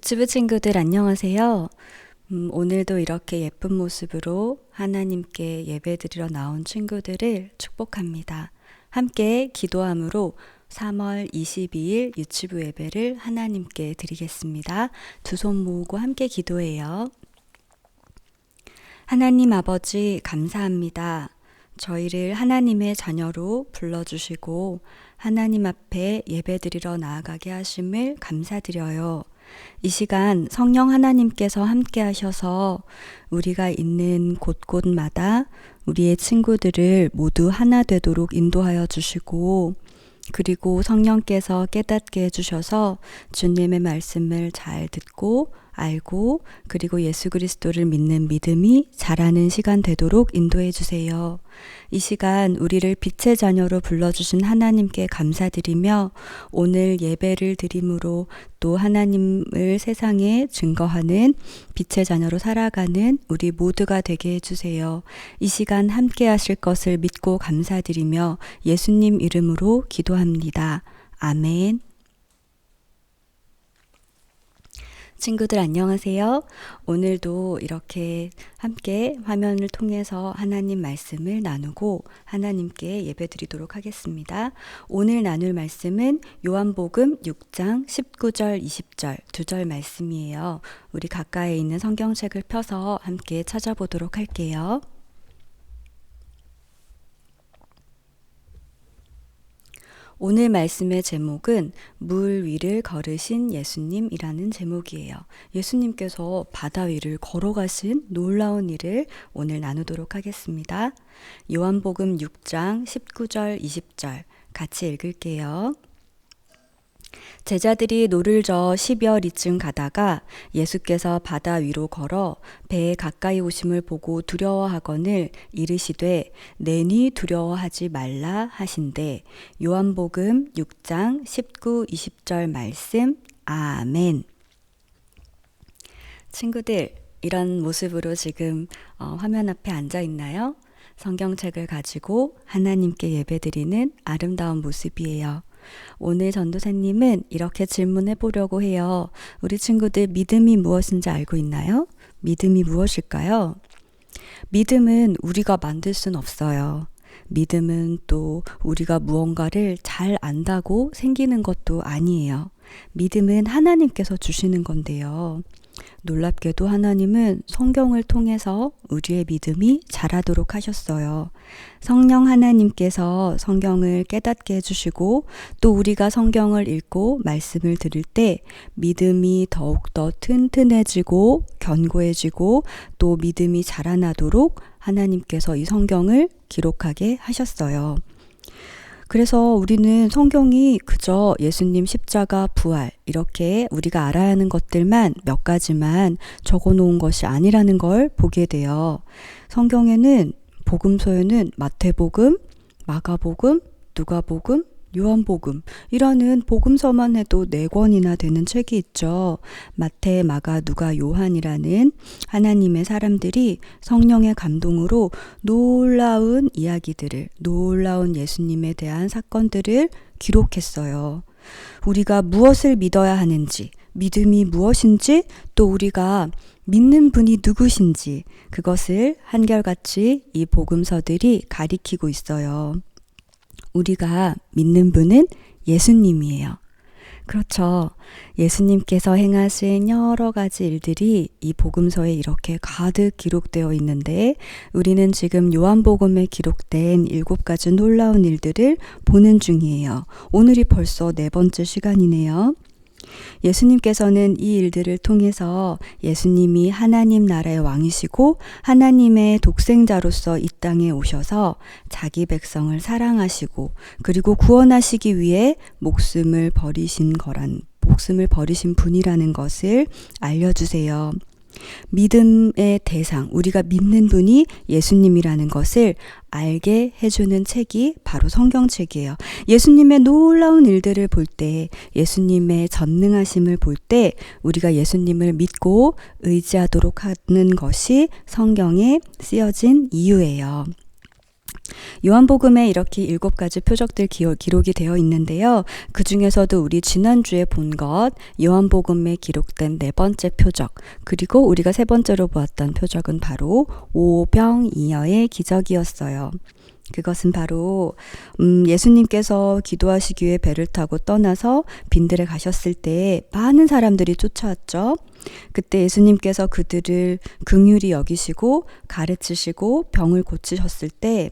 유튜브 친구들 안녕하세요. 오늘도 이렇게 예쁜 모습으로 하나님께 예배드리러 나온 친구들을 축복합니다. 함께 기도함으로 3월 22일 유튜브 예배를 하나님께 드리겠습니다. 두 손 모으고 함께 기도해요. 하나님 아버지 감사합니다. 저희를 하나님의 자녀로 불러주시고 하나님 앞에 예배드리러 나아가게 하심을 감사드려요. 이 시간 성령 하나님께서 함께 하셔서 우리가 있는 곳곳마다 우리의 친구들을 모두 하나 되도록 인도하여 주시고, 그리고 성령께서 깨닫게 해주셔서 주님의 말씀을 잘 듣고 알고, 그리고 예수 그리스도를 믿는 믿음이 자라는 시간 되도록 인도해 주세요. 이 시간 우리를 빛의 자녀로 불러주신 하나님께 감사드리며 오늘 예배를 드림으로 또 하나님을 세상에 증거하는 빛의 자녀로 살아가는 우리 모두가 되게 해주세요. 이 시간 함께 하실 것을 믿고 감사드리며 예수님 이름으로 기도합니다. 아멘. 친구들 안녕하세요. 오늘도 이렇게 함께 화면을 통해서 하나님 말씀을 나누고 하나님께 예배드리도록 하겠습니다. 오늘 나눌 말씀은 요한복음 6장 19절 20절 두 절 말씀이에요. 우리 가까이에 있는 성경책을 펴서 함께 찾아보도록 할게요. 오늘 말씀의 제목은 물 위를 걸으신 예수님이라는 제목이에요. 예수님께서 바다 위를 걸어가신 놀라운 일을 오늘 나누도록 하겠습니다. 요한복음 6장 19절 20절 같이 읽을게요. 제자들이 노를 저어 10여 리쯤 가다가 예수께서 바다 위로 걸어 배에 가까이 오심을 보고 두려워하거늘 이르시되 내니 두려워하지 말라 하신대. 요한복음 6장 19, 20절 말씀. 아멘. 친구들, 이런 모습으로 지금 화면 앞에 앉아 있나요? 성경책을 가지고 하나님께 예배드리는 아름다운 모습이에요. 오늘 전도사님은 이렇게 질문해 보려고 해요. 우리 친구들 믿음이 무엇인지 알고 있나요? 믿음이 무엇일까요? 믿음은 우리가 만들 순 없어요. 믿음은 또 우리가 무언가를 잘 안다고 생기는 것도 아니에요. 믿음은 하나님께서 주시는 건데요. 놀랍게도 하나님은 성경을 통해서 우리의 믿음이 자라도록 하셨어요. 성령 하나님께서 성경을 깨닫게 해주시고 또 우리가 성경을 읽고 말씀을 들을 때 믿음이 더욱더 튼튼해지고 견고해지고 또 믿음이 자라나도록 하나님께서 이 성경을 기록하게 하셨어요. 그래서 우리는 성경이 그저 예수님 십자가 부활 이렇게 우리가 알아야 하는 것들만 몇 가지만 적어 놓은 것이 아니라는 걸 보게 돼요. 성경에는 복음서에는 마태복음, 마가복음, 누가복음, 요한복음 이라는 복음서만 해도 4권이나 되는 책이 있죠. 마태, 마가, 누가, 요한이라는 하나님의 사람들이 성령의 감동으로 놀라운 이야기들을, 놀라운 예수님에 대한 사건들을 기록했어요. 우리가 무엇을 믿어야 하는지, 믿음이 무엇인지, 또 우리가 믿는 분이 누구신지 그것을 한결같이 이 복음서들이 가리키고 있어요. 우리가 믿는 분은 예수님이에요. 그렇죠. 예수님께서 행하신 여러 가지 일들이 이 복음서에 이렇게 가득 기록되어 있는데 우리는 지금 요한복음에 기록된 7가지 놀라운 일들을 보는 중이에요. 오늘이 벌써 4번째 시간이네요. 예수님께서는 이 일들을 통해서 예수님이 하나님 나라의 왕이시고 하나님의 독생자로서 이 땅에 오셔서 자기 백성을 사랑하시고 그리고 구원하시기 위해 목숨을 버리신 분이라는 것을 알려주세요. 믿음의 대상, 우리가 믿는 분이 예수님이라는 것을 알게 해주는 책이 바로 성경책이에요. 예수님의 놀라운 일들을 볼 때, 예수님의 전능하심을 볼 때 우리가 예수님을 믿고 의지하도록 하는 것이 성경에 쓰여진 이유예요. 요한복음에 이렇게 7가지 표적들 기록이 되어 있는데요. 그 중에서도 우리 지난주에 본 것, 요한복음에 기록된 4번째 표적, 그리고 우리가 3번째로 보았던 표적은 바로 오병이어의 기적이었어요. 그것은 바로 예수님께서 기도하시기 위해 배를 타고 떠나서 빈들에 가셨을 때 많은 사람들이 쫓아왔죠. 그때 예수님께서 그들을 긍휼히 여기시고 가르치시고 병을 고치셨을 때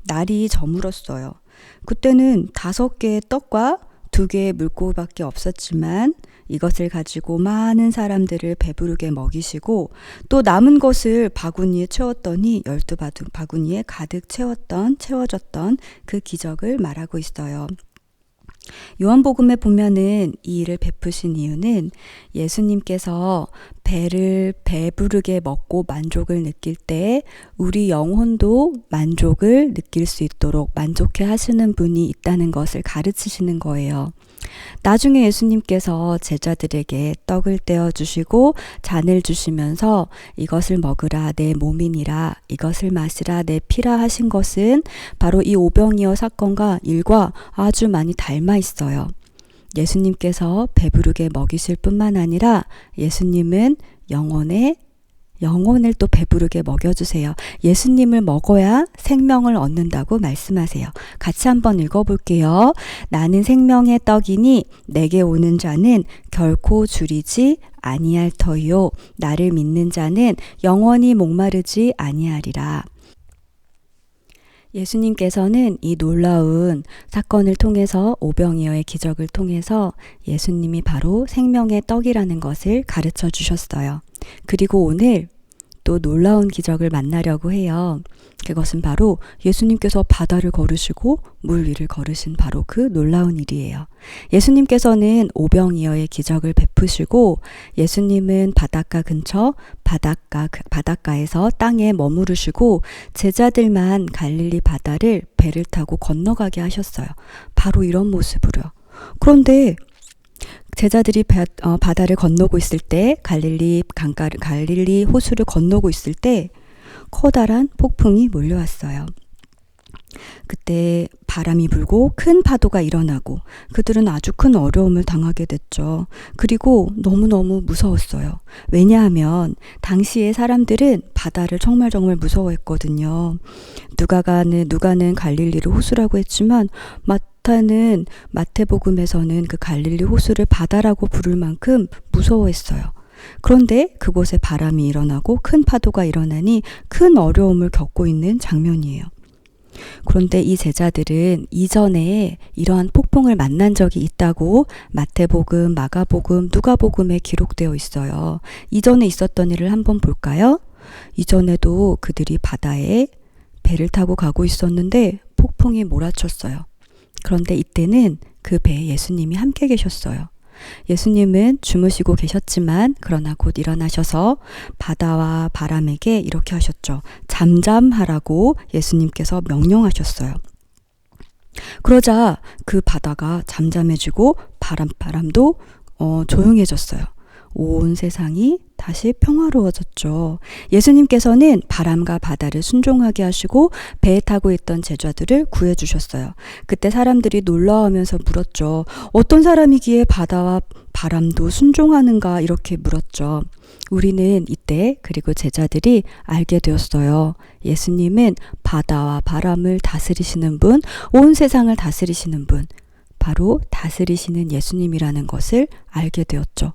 날이 저물었어요. 그때는 5개의 떡과 2개의 물고기밖에 없었지만 이것을 가지고 많은 사람들을 배부르게 먹이시고 또 남은 것을 바구니에 채웠더니 12바구니에 가득 채워졌던 그 기적을 말하고 있어요. 요한복음에 보면은 이 일을 베푸신 이유는 예수님께서 배를 배부르게 먹고 만족을 느낄 때 우리 영혼도 만족을 느낄 수 있도록 만족해 하시는 분이 있다는 것을 가르치시는 거예요. 나중에 예수님께서 제자들에게 떡을 떼어 주시고 잔을 주시면서 이것을 먹으라 내 몸이니라 이것을 마시라 내 피라 하신 것은 바로 이 오병이어 사건과 일과 아주 많이 닮아 있어요. 예수님께서 배부르게 먹이실 뿐만 아니라 예수님은 영혼을 또 배부르게 먹여주세요. 예수님을 먹어야 생명을 얻는다고 말씀하세요. 같이 한번 읽어볼게요. 나는 생명의 떡이니 내게 오는 자는 결코 줄이지 아니할 터이요. 나를 믿는 자는 영원히 목마르지 아니하리라. 예수님께서는 이 놀라운 사건을 통해서 오병이어의 기적을 통해서 예수님이 바로 생명의 떡이라는 것을 가르쳐 주셨어요. 그리고 오늘 또 놀라운 기적을 만나려고 해요. 그것은 바로 예수님께서 바다를 걸으시고 물 위를 걸으신 바로 그 놀라운 일이에요. 예수님께서는 오병이어의 기적을 베푸시고 예수님은 바닷가 근처 바닷가에서 땅에 머무르시고 제자들만 갈릴리 바다를 배를 타고 건너가게 하셨어요. 바로 이런 모습으로요. 그런데 제자들이 바다를 건너고 있을 때 갈릴리 호수를 건너고 있을 때 커다란 폭풍이 몰려왔어요. 그때 바람이 불고 큰 파도가 일어나고 그들은 아주 큰 어려움을 당하게 됐죠. 그리고 너무너무 무서웠어요. 왜냐하면 당시의 사람들은 바다를 정말 무서워했거든요. 누가는 갈릴리를 호수라고 했지만 마태복음에서는 그 갈릴리 호수를 바다라고 부를 만큼 무서워했어요. 그런데 그곳에 바람이 일어나고 큰 파도가 일어나니 큰 어려움을 겪고 있는 장면이에요. 그런데 이 제자들은 이전에 이러한 폭풍을 만난 적이 있다고 마태복음, 마가복음, 누가복음에 기록되어 있어요. 이전에 있었던 일을 한번 볼까요? 이전에도 그들이 바다에 배를 타고 가고 있었는데 폭풍이 몰아쳤어요. 그런데 이때는 그 배에 예수님이 함께 계셨어요. 예수님은 주무시고 계셨지만 그러나 곧 일어나셔서 바다와 바람에게 이렇게 하셨죠. 잠잠하라고 예수님께서 명령하셨어요. 그러자 그 바다가 잠잠해지고 바람도 조용해졌어요. 온 세상이 다시 평화로워졌죠. 예수님께서는 바람과 바다를 순종하게 하시고 배에 타고 있던 제자들을 구해주셨어요. 그때 사람들이 놀라워하면서 물었죠. 어떤 사람이기에 바다와 바람도 순종하는가 이렇게 물었죠. 우리는 이때 그리고 제자들이 알게 되었어요. 예수님은 바다와 바람을 다스리시는 분, 온 세상을 다스리시는 분, 바로 다스리시는 예수님이라는 것을 알게 되었죠.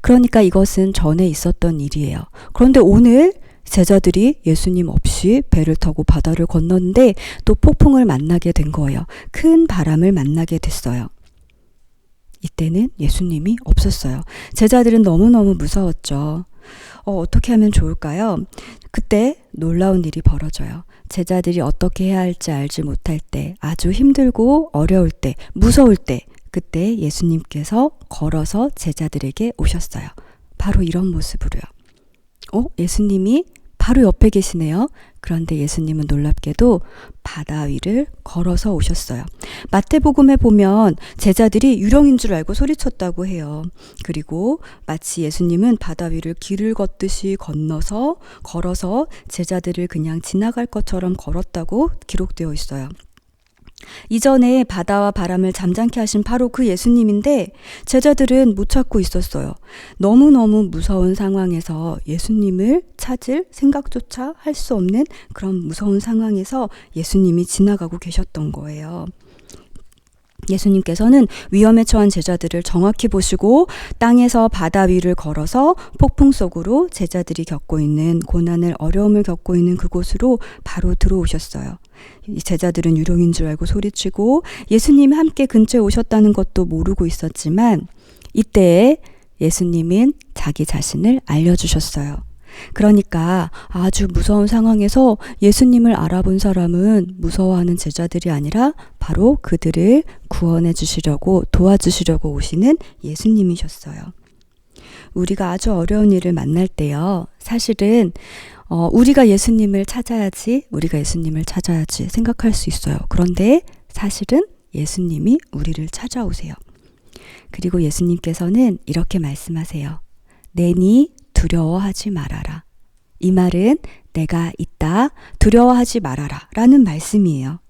그러니까 이것은 전에 있었던 일이에요. 그런데 오늘 제자들이 예수님 없이 배를 타고 바다를 건넜는데 또 폭풍을 만나게 된 거예요. 큰 바람을 만나게 됐어요. 이때는 예수님이 없었어요. 제자들은 너무너무 무서웠죠. 어떻게 하면 좋을까요? 그때 놀라운 일이 벌어져요. 제자들이 어떻게 해야 할지 알지 못할 때, 아주 힘들고 어려울 때, 무서울 때, 그때 예수님께서 걸어서 제자들에게 오셨어요. 바로 이런 모습으로요. 예수님이 바로 옆에 계시네요. 그런데 예수님은 놀랍게도 바다 위를 걸어서 오셨어요. 마태복음에 보면 제자들이 유령인 줄 알고 소리쳤다고 해요. 그리고 마치 예수님은 바다 위를 길을 걷듯이 건너서 걸어서 제자들을 그냥 지나갈 것처럼 걸었다고 기록되어 있어요. 이전에 바다와 바람을 잠잠케 하신 바로 그 예수님인데 제자들은 못 찾고 있었어요. 너무너무 무서운 상황에서 예수님을 찾을 생각조차 할 수 없는 그런 무서운 상황에서 예수님이 지나가고 계셨던 거예요. 예수님께서는 위험에 처한 제자들을 정확히 보시고 땅에서 바다 위를 걸어서 폭풍 속으로 제자들이 겪고 있는 고난을 어려움을 겪고 있는 그곳으로 바로 들어오셨어요. 제자들은 유령인 줄 알고 소리치고 예수님이 함께 근처에 오셨다는 것도 모르고 있었지만 이때에 예수님은 자기 자신을 알려주셨어요. 그러니까 아주 무서운 상황에서 예수님을 알아본 사람은 무서워하는 제자들이 아니라 바로 그들을 구원해 주시려고 도와주시려고 오시는 예수님이셨어요. 우리가 아주 어려운 일을 만날 때요. 사실은 우리가 예수님을 찾아야지 생각할 수 있어요. 그런데 사실은 예수님이 우리를 찾아오세요. 그리고 예수님께서는 이렇게 말씀하세요. 내니 두려워하지 말아라. 이 말은 내가 있다, 두려워하지 말아라 라는 말씀이에요.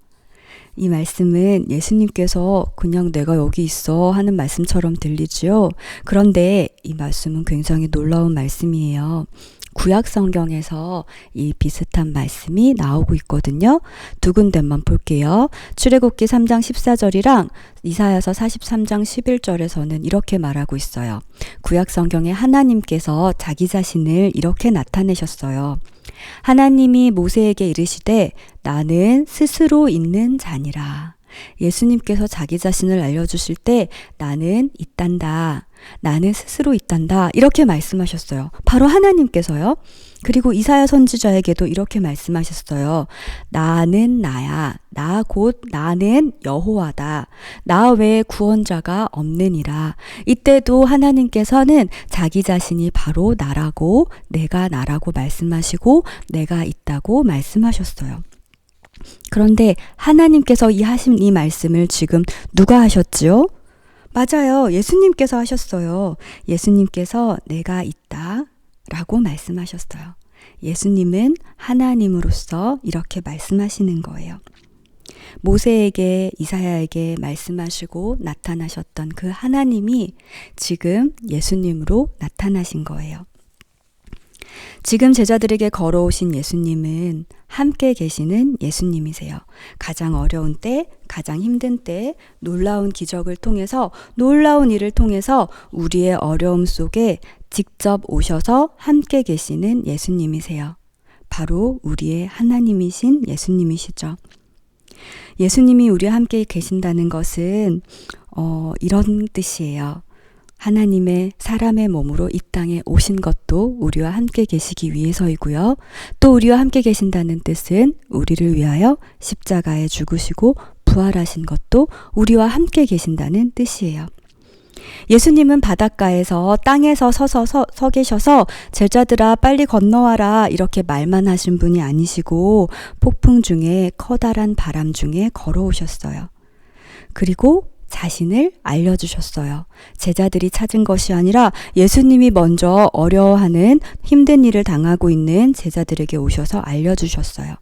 이 말씀은 예수님께서 그냥 내가 여기 있어 하는 말씀처럼 들리지요. 그런데 이 말씀은 굉장히 놀라운 말씀이에요. 구약 성경에서 이 비슷한 말씀이 나오고 있거든요. 두 군데만 볼게요. 출애굽기 3장 14절이랑 이사야서 43장 11절에서는 이렇게 말하고 있어요. 구약 성경에 하나님께서 자기 자신을 이렇게 나타내셨어요. 하나님이 모세에게 이르시되 나는 스스로 있는 자니라. 예수님께서 자기 자신을 알려주실 때 나는 있단다. 나는 스스로 있단다. 이렇게 말씀하셨어요. 바로 하나님께서요. 그리고 이사야 선지자에게도 이렇게 말씀하셨어요. 나는 나야. 나 곧 나는 여호와다. 나 외에 구원자가 없느니라. 이때도 하나님께서는 자기 자신이 바로 나라고 내가 나라고 말씀하시고 내가 있다고 말씀하셨어요. 그런데 하나님께서 하신 이 말씀을 지금 누가 하셨지요? 맞아요. 예수님께서 하셨어요. 예수님께서 내가 있다 라고 말씀하셨어요. 예수님은 하나님으로서 이렇게 말씀하시는 거예요. 모세에게 이사야에게 말씀하시고 나타나셨던 그 하나님이 지금 예수님으로 나타나신 거예요. 지금 제자들에게 걸어오신 예수님은 함께 계시는 예수님이세요. 가장 어려운 때, 가장 힘든 때, 놀라운 기적을 통해서, 놀라운 일을 통해서 우리의 어려움 속에 직접 오셔서 함께 계시는 예수님이세요. 바로 우리의 하나님이신 예수님이시죠. 예수님이 우리와 함께 계신다는 것은 이런 뜻이에요. 하나님의 사람의 몸으로 이 땅에 오신 것도 우리와 함께 계시기 위해서이고요. 또 우리와 함께 계신다는 뜻은 우리를 위하여 십자가에 죽으시고 부활하신 것도 우리와 함께 계신다는 뜻이에요. 예수님은 바닷가에서 땅에서 서 계셔서 제자들아 빨리 건너와라 이렇게 말만 하신 분이 아니시고 폭풍 중에 커다란 바람 중에 걸어오셨어요. 그리고 자신을 알려주셨어요. 제자들이 찾은 것이 아니라 예수님이 먼저 어려워하는 힘든 일을 당하고 있는 제자들에게 오셔서 알려주셨어요.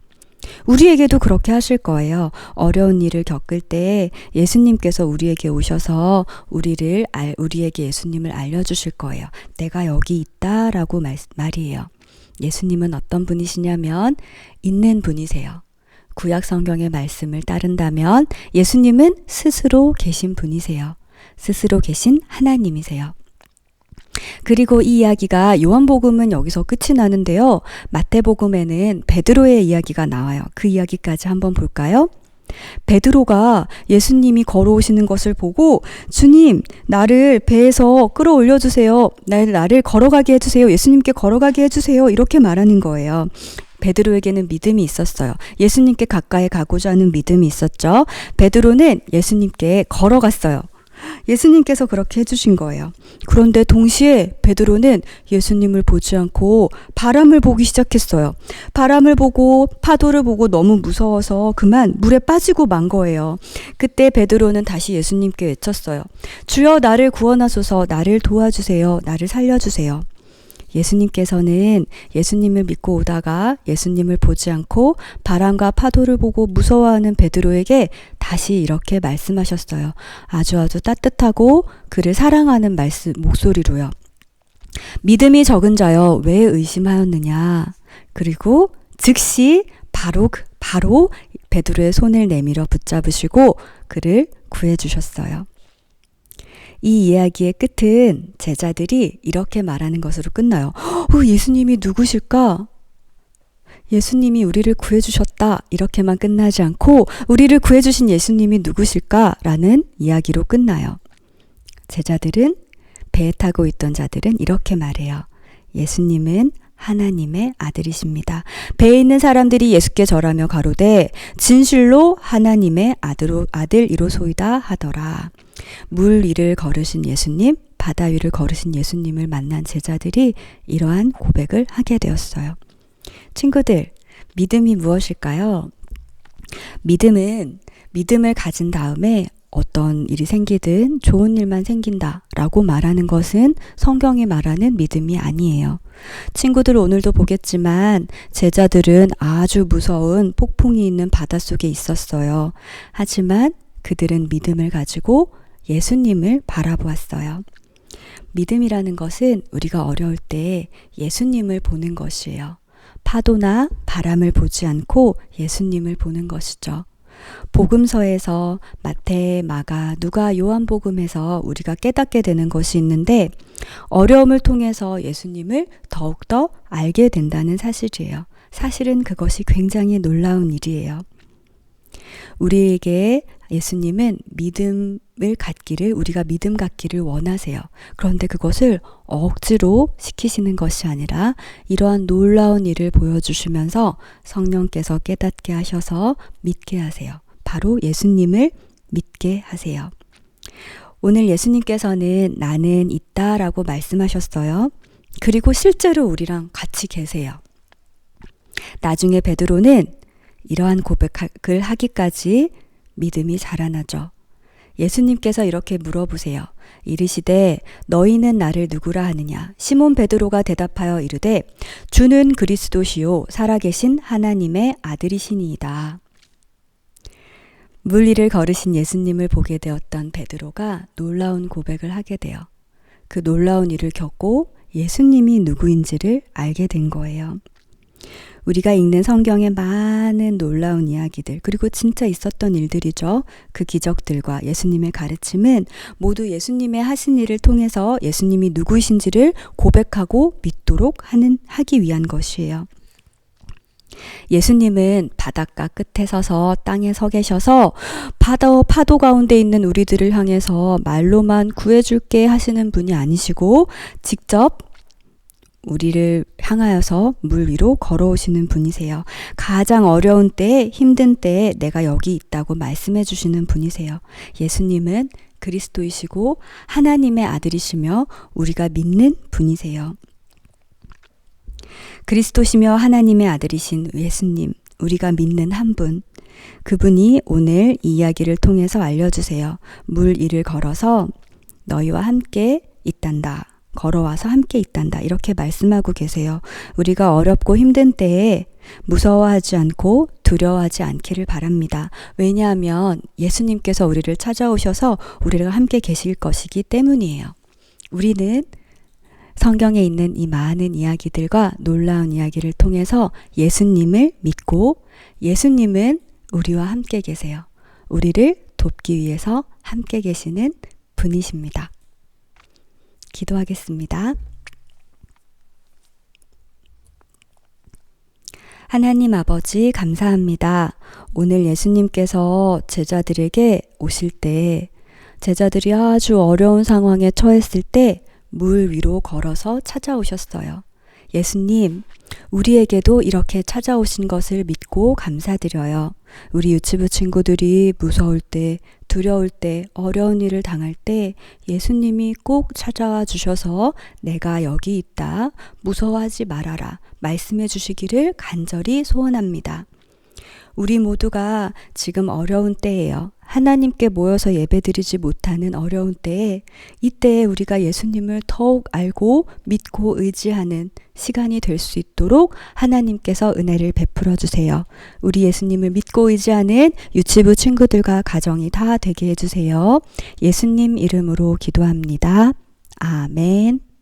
우리에게도 그렇게 하실 거예요. 어려운 일을 겪을 때 예수님께서 우리에게 오셔서 우리에게 예수님을 알려주실 거예요. 내가 여기 있다라고 말이에요. 예수님은 어떤 분이시냐면 있는 분이세요. 구약 성경의 말씀을 따른다면 예수님은 스스로 계신 분이세요. 스스로 계신 하나님이세요. 그리고 이 이야기가 요한복음은 여기서 끝이 나는데요. 마태복음에는 베드로의 이야기가 나와요. 그 이야기까지 한번 볼까요? 베드로가 예수님이 걸어오시는 것을 보고 주님, 나를 배에서 끌어올려 주세요. 나를 걸어가게 해주세요. 예수님께 걸어가게 해주세요. 이렇게 말하는 거예요. 베드로에게는 믿음이 있었어요. 예수님께 가까이 가고자 하는 믿음이 있었죠. 베드로는 예수님께 걸어갔어요. 예수님께서 그렇게 해주신 거예요. 그런데 동시에 베드로는 예수님을 보지 않고 바람을 보기 시작했어요. 바람을 보고 파도를 보고 너무 무서워서 그만 물에 빠지고 만 거예요. 그때 베드로는 다시 예수님께 외쳤어요. 주여, 나를 구원하소서. 나를 도와주세요. 나를 살려주세요. 예수님께서는 예수님을 믿고 오다가 예수님을 보지 않고 바람과 파도를 보고 무서워하는 베드로에게 다시 이렇게 말씀하셨어요. 아주 따뜻하고 그를 사랑하는 목소리로요. 믿음이 적은 자여, 왜 의심하였느냐. 그리고 즉시 바로 베드로의 손을 내밀어 붙잡으시고 그를 구해주셨어요. 이 이야기의 끝은 제자들이 이렇게 말하는 것으로 끝나요. 예수님이 누구실까? 예수님이 우리를 구해주셨다. 이렇게만 끝나지 않고 우리를 구해주신 예수님이 누구실까? 라는 이야기로 끝나요. 제자들은, 배에 타고 있던 자들은 이렇게 말해요. 예수님은 하나님의 아들이십니다. 배에 있는 사람들이 예수께 절하며 가로되 진실로 하나님의 아들이로소이다 하더라. 물 위를 걸으신 예수님, 바다 위를 걸으신 예수님을 만난 제자들이 이러한 고백을 하게 되었어요. 친구들, 믿음이 무엇일까요? 믿음을 가진 다음에 어떤 일이 생기든 좋은 일만 생긴다라고 말하는 것은 성경이 말하는 믿음이 아니에요. 친구들, 오늘도 보겠지만 제자들은 아주 무서운 폭풍이 있는 바닷속에 있었어요. 하지만 그들은 믿음을 가지고 예수님을 바라보았어요. 믿음이라는 것은 우리가 어려울 때 예수님을 보는 것이에요. 파도나 바람을 보지 않고 예수님을 보는 것이죠. 복음서에서 마태, 마가, 누가, 요한복음에서 우리가 깨닫게 되는 것이 있는데 어려움을 통해서 예수님을 더욱더 알게 된다는 사실이에요. 사실은 그것이 굉장히 놀라운 일이에요. 우리에게 예수님은 우리가 믿음 갖기를 원하세요. 그런데 그것을 억지로 시키시는 것이 아니라 이러한 놀라운 일을 보여주시면서 성령께서 깨닫게 하셔서 믿게 하세요. 바로 예수님을 믿게 하세요. 오늘 예수님께서는 나는 있다라고 말씀하셨어요. 그리고 실제로 우리랑 같이 계세요. 나중에 베드로는 이러한 고백을 하기까지 믿음이 자라나죠. 예수님께서 이렇게 물어보세요. 이르시되 너희는 나를 누구라 하느냐? 시몬 베드로가 대답하여 이르되 주는 그리스도시요 살아계신 하나님의 아들이시니이다. 물 위를 걸으신 예수님을 보게 되었던 베드로가 놀라운 고백을 하게 돼요. 그 놀라운 일을 겪고 예수님이 누구인지를 알게 된 거예요. 우리가 읽는 성경의 많은 놀라운 이야기들, 그리고 진짜 있었던 일들이죠. 그 기적들과 예수님의 가르침은 모두 예수님의 하신 일을 통해서 예수님이 누구이신지를 고백하고 믿도록 하기 위한 것이에요. 예수님은 바닷가 끝에 서서 땅에 서 계셔서 파도 가운데 있는 우리들을 향해서 말로만 구해줄게 하시는 분이 아니시고 직접 우리를 향하여서 물 위로 걸어오시는 분이세요. 가장 어려운 때에, 힘든 때에 내가 여기 있다고 말씀해 주시는 분이세요. 예수님은 그리스도이시고 하나님의 아들이시며 우리가 믿는 분이세요. 그리스도시며 하나님의 아들이신 예수님, 우리가 믿는 한 분, 그분이 오늘 이 이야기를 통해서 알려주세요. 물 위를 걸어서 너희와 함께 있단다. 걸어와서 함께 있단다. 이렇게 말씀하고 계세요. 우리가 어렵고 힘든 때에 무서워하지 않고 두려워하지 않기를 바랍니다. 왜냐하면 예수님께서 우리를 찾아오셔서 우리가 함께 계실 것이기 때문이에요. 우리는 성경에 있는 이 많은 이야기들과 놀라운 이야기를 통해서 예수님을 믿고 예수님은 우리와 함께 계세요. 우리를 돕기 위해서 함께 계시는 분이십니다. 기도하겠습니다. 하나님 아버지 감사합니다. 오늘 예수님께서 제자들에게 오실 때 제자들이 아주 어려운 상황에 처했을 때 물 위로 걸어서 찾아오셨어요. 예수님, 우리에게도 이렇게 찾아오신 것을 믿고 감사드려요. 우리 유치부 친구들이 무서울 때, 두려울 때, 어려운 일을 당할 때 예수님이 꼭 찾아와 주셔서 내가 여기 있다, 무서워하지 말아라 말씀해 주시기를 간절히 소원합니다. 우리 모두가 지금 어려운 때예요. 하나님께 모여서 예배드리지 못하는 어려운 때에 이때에 우리가 예수님을 더욱 알고 믿고 의지하는 시간이 될 수 있도록 하나님께서 은혜를 베풀어 주세요. 우리 예수님을 믿고 의지하는 유치부 친구들과 가정이 다 되게 해주세요. 예수님 이름으로 기도합니다. 아멘.